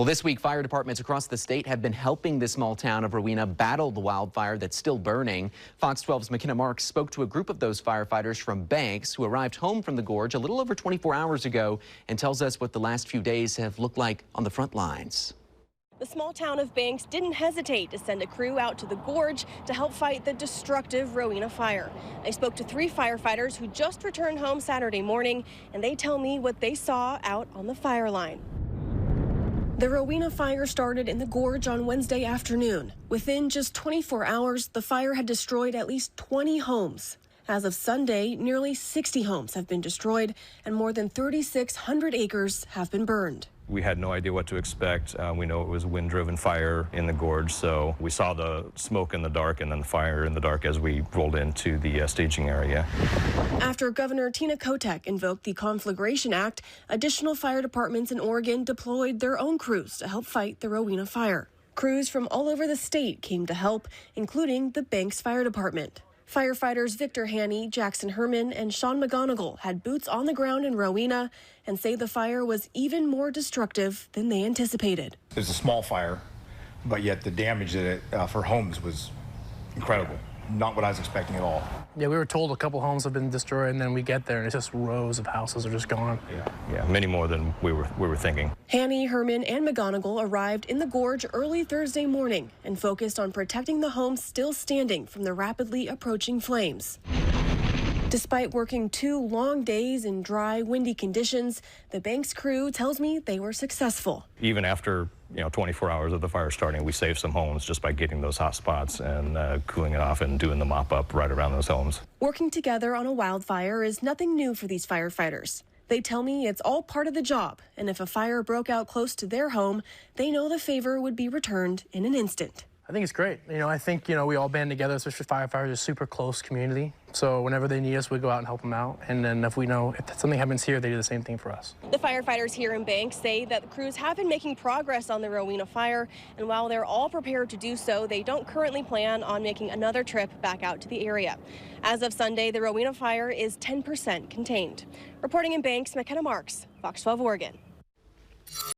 Well, this week, fire departments across the state have been helping the small town of Rowena battle the wildfire that's still burning. Fox 12's McKenna Marks spoke to a group of those firefighters from Banks who arrived home from the gorge a little over 24 hours ago and tells us what the last few days have looked like on the front lines. The small town of Banks didn't hesitate to send a crew out to the gorge to help fight the destructive Rowena fire. I spoke to 3 firefighters who just returned home Saturday morning, and they tell me what they saw out on the fire line. The Rowena fire started in the gorge on Wednesday afternoon. Within just 24 hours, the fire had destroyed at least 20 homes. As of Sunday, nearly 60 homes have been destroyed and more than 3,600 acres have been burned. We had no idea what to expect. We know it was wind-driven fire in the gorge, so we saw the smoke in the dark and then the fire in the dark as we rolled into the staging area. After Governor Tina Kotek invoked the Conflagration Act, additional fire departments in Oregon deployed their own crews to help fight the Rowena fire. Crews from all over the state came to help, including the Banks Fire Department. Firefighters Victor Haney, Jackson Herman, and Sean McGonigal had boots on the ground in Rowena and say the fire was even more destructive than they anticipated. It's a small fire, but yet the damage that it, for homes was incredible. Not what I was expecting at all. Yeah, we were told a couple homes have been destroyed, and then we get there and it's just rows of houses are just gone. Yeah, many more than we were thinking. Haney, Herman, and McGonigal arrived in the gorge early Thursday morning and focused on protecting the homes still standing from the rapidly approaching flames. Despite working 2 long days in dry, windy conditions, the Banks crew tells me they were successful. Even after 24 hours of the fire starting, we saved some homes just by getting those hot spots and cooling it off and doing the mop up right around those homes. Working together on a wildfire is nothing new for these firefighters. They tell me it's all part of the job, and if a fire broke out close to their home, they know the favor would be returned in an instant. I think it's great. I think, we all band together, especially firefighters, a super close community. So whenever they need us, we go out and help them out. And then if we know if something happens here, they do the same thing for us. The firefighters here in Banks say that the crews have been making progress on the Rowena fire. And while they're all prepared to do so, they don't currently plan on making another trip back out to the area. As of Sunday, the Rowena fire is 10% contained. Reporting in Banks, McKenna Marks, Fox 12 Oregon.